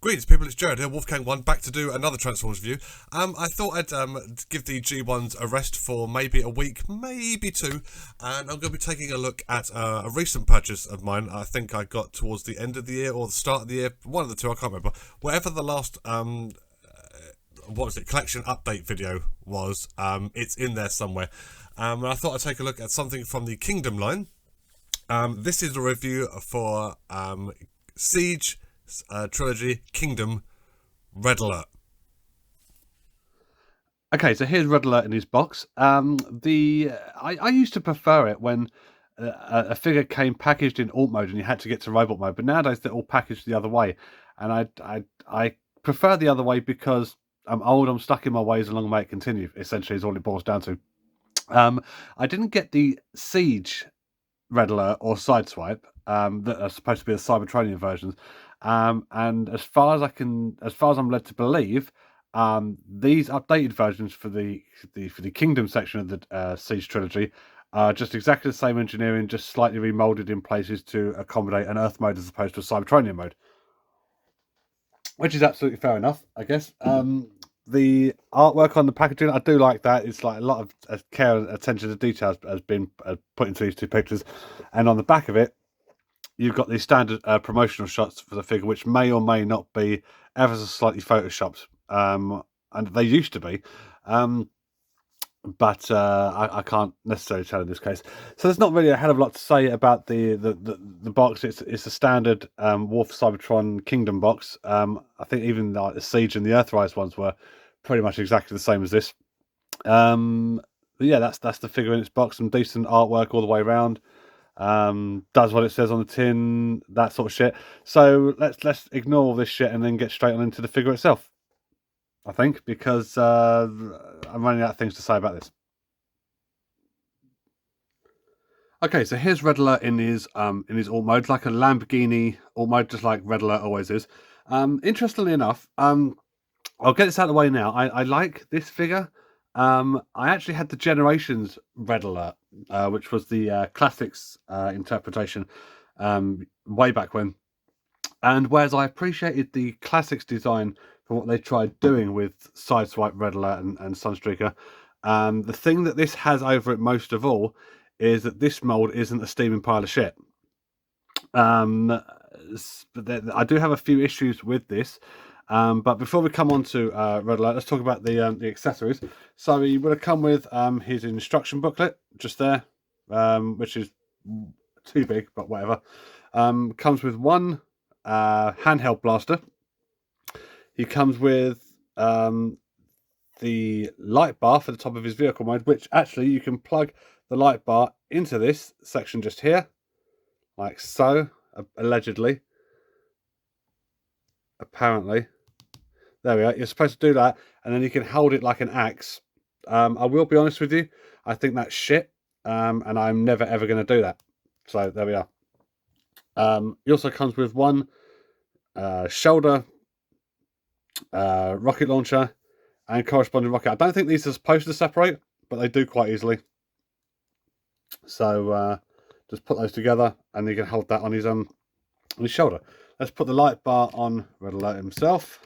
Greetings, people. It's Jared here, Wolfgang1, back to do another Transformers review. I thought I'd give the G1s a rest for maybe a week, maybe two, and I'm going to be taking a look at a recent purchase of mine. I think I got towards the end of the year or the start of the year, one of the two, I can't remember. Whatever the last what was it, collection update video was, it's in there somewhere. And I thought I'd take a look at something from the Kingdom line. This is a review for Siege Trilogy Kingdom Red Alert. Okay, so here's Red Alert in his box. I used to prefer it when a figure came packaged in alt mode and you had to get to robot mode, but nowadays they're all packaged the other way, and I prefer the other way because I'm old, I'm stuck in my ways, and long may it continue. Essentially, is all it boils down to. I didn't get the Siege Red Alert or Sideswipe that are supposed to be the Cybertronian versions. And as far as I'm led to believe, these updated versions for the Kingdom section of the Siege trilogy are just exactly the same engineering, just slightly remolded in places to accommodate an Earth mode as opposed to a Cybertronian mode, which is absolutely fair enough, I guess. The artwork on the packaging, I do like that. It's like a lot of care and attention to details has been put into these two pictures, and on the back of it, you've got these standard promotional shots for the figure, which may or may not be ever so slightly photoshopped, and they used to be, but I can't necessarily tell in this case. So there's not really a hell of a lot to say about the box. It's a standard Wolf Cybertron Kingdom box. I think even like the Siege and the Earthrise ones were pretty much exactly the same as this. But yeah, that's the figure in its box. Some decent artwork all the way around. Does what it says on the tin, that sort of shit. So let's ignore all this shit and then get straight on into the figure itself, I think, because I'm running out of things to say about this. Okay, so here's Red Alert in his alt mode, like a Lamborghini alt mode, just like Red Alert always is. Interestingly enough, I'll get this out of the way now. I like this figure. I actually had the Generations Red Alert, which was the classics interpretation way back when. And whereas I appreciated the classics design for what they tried doing with Sideswipe, Red Alert, and Sunstreaker, the thing that this has over it most of all is that this mold isn't a steaming pile of shit. But I do have a few issues with this. But before we come on to Red Alert, let's talk about the accessories. So he would have come with his instruction booklet just there, which is too big, but whatever. Comes with one handheld blaster. He comes with the light bar for the top of his vehicle mode, which actually you can plug the light bar into this section just here, like so, allegedly. Apparently. There we are. You're supposed to do that, and then you can hold it like an axe. I will be honest with you. I think that's shit, and I'm never ever going to do that. So there we are. He also comes with one shoulder rocket launcher and corresponding rocket. I don't think these are supposed to separate, but they do quite easily. So just put those together, and you can hold that on his shoulder. Let's put the light bar on Red Alert himself.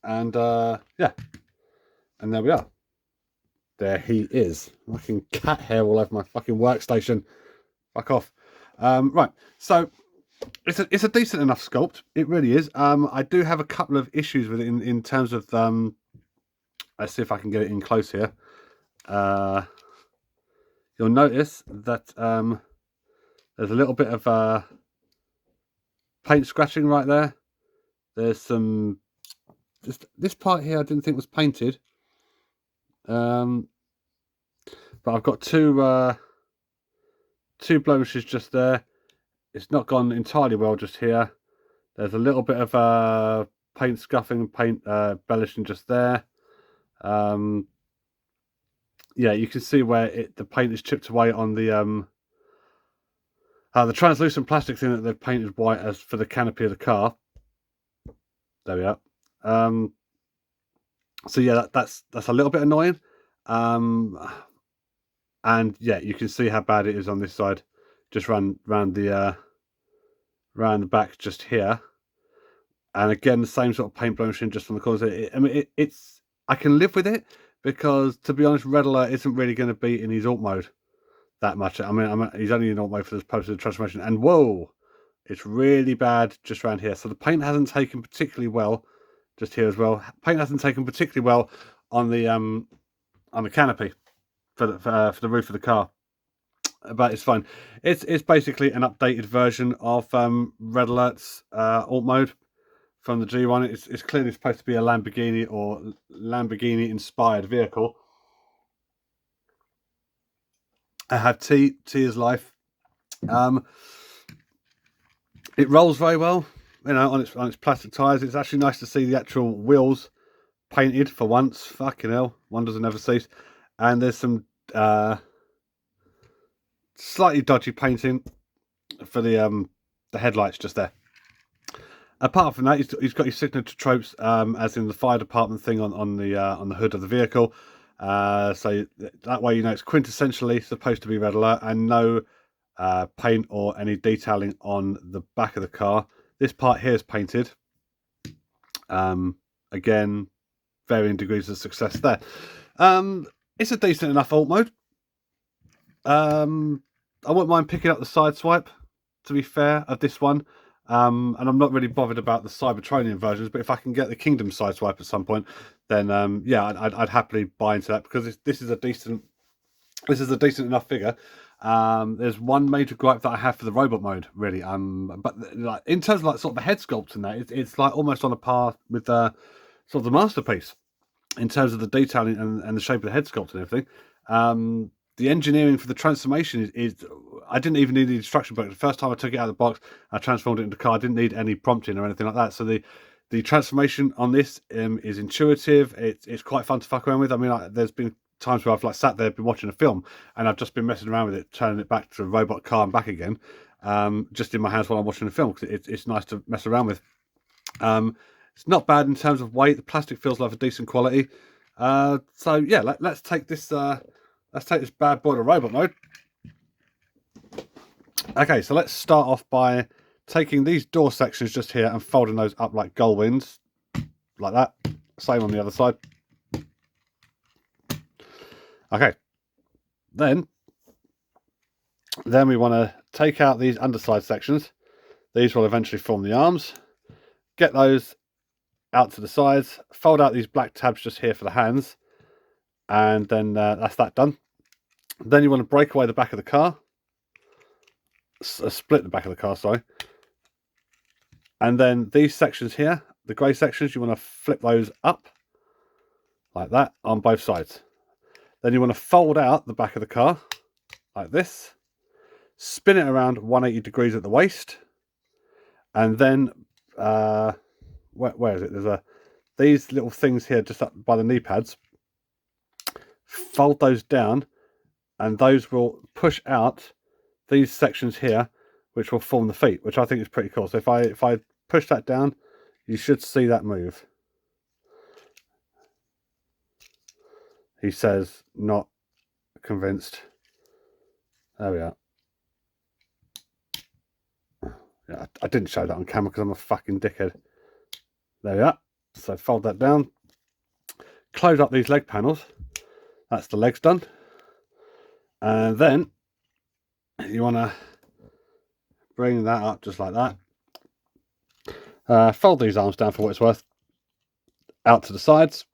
And yeah, and there we are. There he is. Fucking cat hair all over my fucking workstation. Fuck off. Right, so it's a decent enough sculpt. It really is. I do have a couple of issues with it in terms of let's see if I can get it in close here. You'll notice that there's a little bit of paint scratching right there. There's some. Just this part here I didn't think was painted, but I've got two blemishes just there. It's not gone entirely well just here. There's a little bit of paint scuffing, paint embellishing just there. Yeah, you can see where the paint is chipped away on the translucent plastic thing that they've painted white as for the canopy of the car. There we are. So yeah, that's a little bit annoying. And yeah, you can see how bad it is on this side. Just round the around the back just here. And again, the same sort of paint blowing just on the corners. It's I can live with it because, to be honest, Red Alert isn't really going to be in his alt mode that much. I mean, he's only in alt mode for the purpose of the transformation. And whoa, it's really bad just around here. So the paint hasn't taken particularly well just here as well. Paint hasn't taken particularly well on the canopy for the roof of the car. But it's fine. It's basically an updated version of Red Alert's alt mode from the G1. It's clearly supposed to be a Lamborghini or Lamborghini inspired vehicle. I have T as life. It rolls very well, you know, on its plastic tires. It's actually nice to see the actual wheels painted for once. Fucking hell, wonders will never cease. And there's some slightly dodgy painting for the headlights just there. Apart from that, he's got his signature tropes, as in the fire department thing on the hood of the vehicle. So that way, you know, it's quintessentially supposed to be Red Alert, and no paint or any detailing on the back of the car. This part here is painted. Again, varying degrees of success there. It's a decent enough alt mode. I wouldn't mind picking up the side swipe, to be fair, of this one. And I'm not really bothered about the Cybertronian versions, but if I can get the Kingdom side swipe at some point, then yeah, I'd happily buy into that, because this is a decent enough figure. There's one major gripe that I have for the robot mode, really. But like in terms of like sort of the head sculpt and that, it's like almost on a par with sort of the Masterpiece in terms of the detailing and the shape of the head sculpt and everything. The engineering for the transformation is I didn't even need the instruction book. The first time I took it out of the box, I transformed it into the car. I didn't need any prompting or anything like that. So the transformation on this is intuitive. It's quite fun to fuck around with. I mean, there's been times where I've like sat there, been watching a film, and I've just been messing around with it, turning it back to a robot car and back again, just in my hands while I'm watching the film, because it's nice to mess around with. It's not bad in terms of weight. The plastic feels like a decent quality. So yeah, let's take this. Let's take this bad boy to robot mode. Okay, so let's start off by taking these door sections just here and folding those up like gull wings, like that. Same on the other side. Okay, then we want to take out these underside sections. These will eventually form the arms. Get those out to the sides. Fold out these black tabs just here for the hands. And then that's that done. Then you want to break away the back of the car. Split the back of the car, sorry. And then these sections here, the grey sections, you want to flip those up like that on both sides. Then you want to fold out the back of the car like this. Spin it around 180 degrees at the waist. And then, where is it? There's these little things here just up by the knee pads. Fold those down, and those will push out these sections here, which will form the feet, which I think is pretty cool. So if I push that down, you should see that move. He says, not convinced. There we are. Yeah, I didn't show that on camera because I'm a fucking dickhead. There we are. So fold that down. Close up these leg panels. That's the legs done. And then you want to bring that up just like that. Fold these arms down for what it's worth. Out to the sides.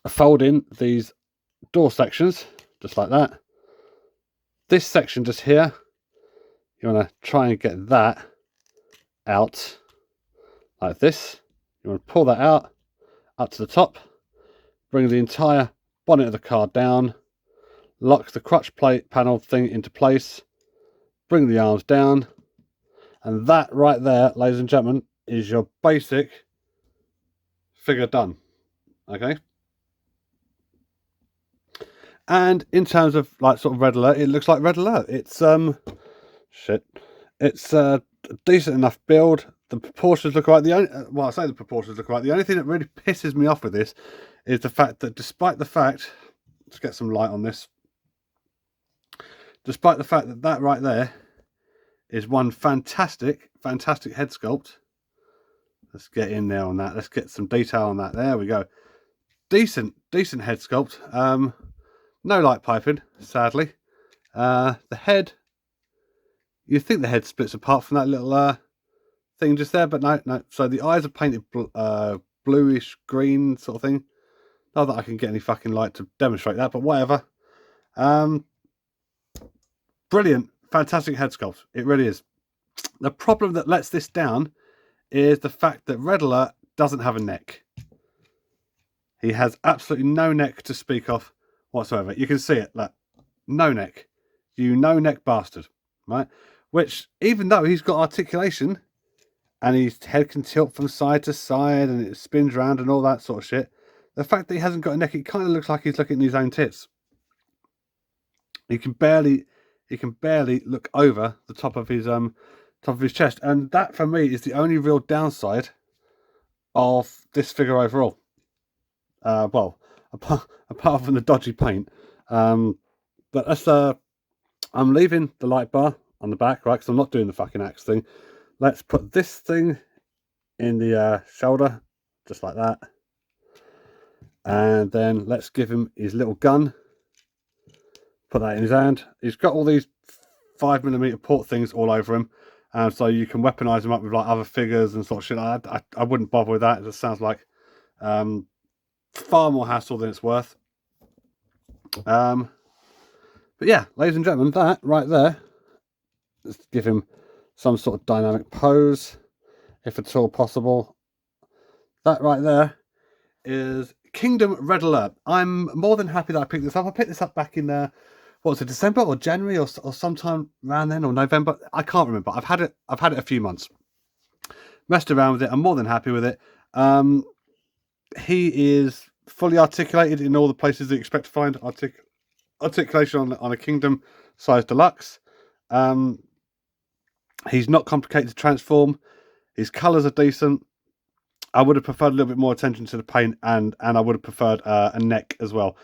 Fold in these door sections just like that. This section just here, you want to try and get that out like this. You want to pull that out up to the top. Bring the entire bonnet of the car down, lock the crutch plate panel thing into place, bring the arms down, and that right there, ladies and gentlemen, is your basic figure done. Okay. And in terms of like sort of Red Alert, it looks like Red Alert. It's It's a decent enough build. The proportions look right. I say the proportions look right. The only thing that really pisses me off with this is the fact that let's get some light on this. Despite the fact that right there is one fantastic head sculpt. Let's get in there on that. Let's get some detail on that. There we go. Decent head sculpt. No light piping, sadly. The head, you'd think the head splits apart from that little thing just there, but no. So the eyes are painted bluish green sort of thing. Not that I can get any fucking light to demonstrate that, but whatever. Brilliant, fantastic head sculpt. It really is. The problem that lets this down is the fact that Red Alert doesn't have a neck. He has absolutely no neck to speak of whatsoever. You can see it, like, no neck. You no neck bastard, right? Which, even though he's got articulation and his head can tilt from side to side and it spins around and all that sort of shit, the fact that he hasn't got a neck, it kind of looks like he's looking at his own tits. He can barely look over the top of his chest, and that for me is the only real downside of this figure overall. Well, apart from the dodgy paint, but that's I'm leaving the light bar on the back, right? Because I'm not doing the fucking axe thing. Let's put this thing in the shoulder, just like that, and then let's give him his little gun. Put that in his hand. He's got all these 5mm port things all over him, so you can weaponize him up with like other figures and sort of shit. I wouldn't bother with that. It just sounds like far more hassle than it's worth. But yeah, ladies and gentlemen, that right there, let's give him some sort of dynamic pose, if at all possible. That right there is Kingdom Red Alert. I'm more than happy that I picked this up. I picked this up back in what was it, December or January or sometime around then, or November? I can't remember. I've had it a few months. Messed around with it. I'm more than happy with it. He is fully articulated in all the places that you expect to find articulation on a Kingdom size deluxe. He's not complicated to transform. His colours are decent. I would have preferred a little bit more attention to the paint, and I would have preferred a neck as well.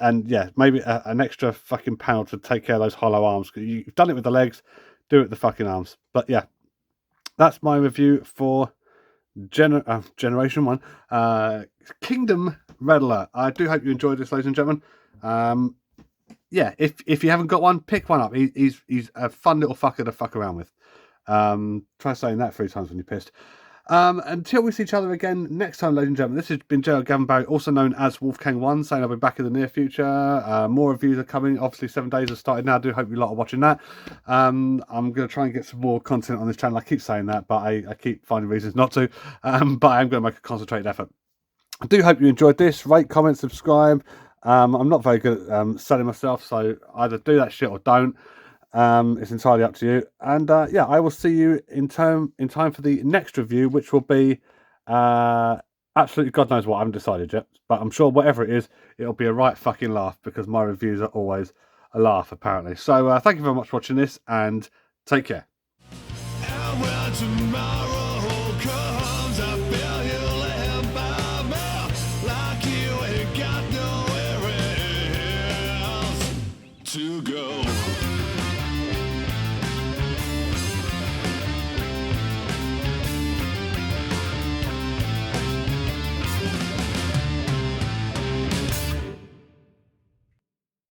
And yeah, maybe an extra fucking panel to take care of those hollow arms. You've done it with the legs, do it with the fucking arms. But yeah, that's my review for Generation 1, Kingdom Red Alert. I do hope you enjoyed this, ladies and gentlemen. Yeah, if you haven't got one, pick one up. He's a fun little fucker to fuck around with. Try saying that 3 times when you're pissed. Until we see each other again next time, ladies and gentlemen, this has been Gerald Gavin Barry, also known as Wolfgang1, saying I'll be back in the near future. More reviews are coming. Obviously, 7 days have started now. I do hope you lot are watching that. I'm going to try and get some more content on this channel. I keep saying that, but I keep finding reasons not to. But I am going to make a concentrated effort. I do hope you enjoyed this. Rate, comment, subscribe. I'm not very good at selling myself, so either do that shit or don't. It's entirely up to you. And yeah, I will see you in time for the next review, which will be absolutely God knows what. I haven't decided yet, but I'm sure whatever it is, it'll be a right fucking laugh, because my reviews are always a laugh, apparently. So thank you very much for watching this, and take care.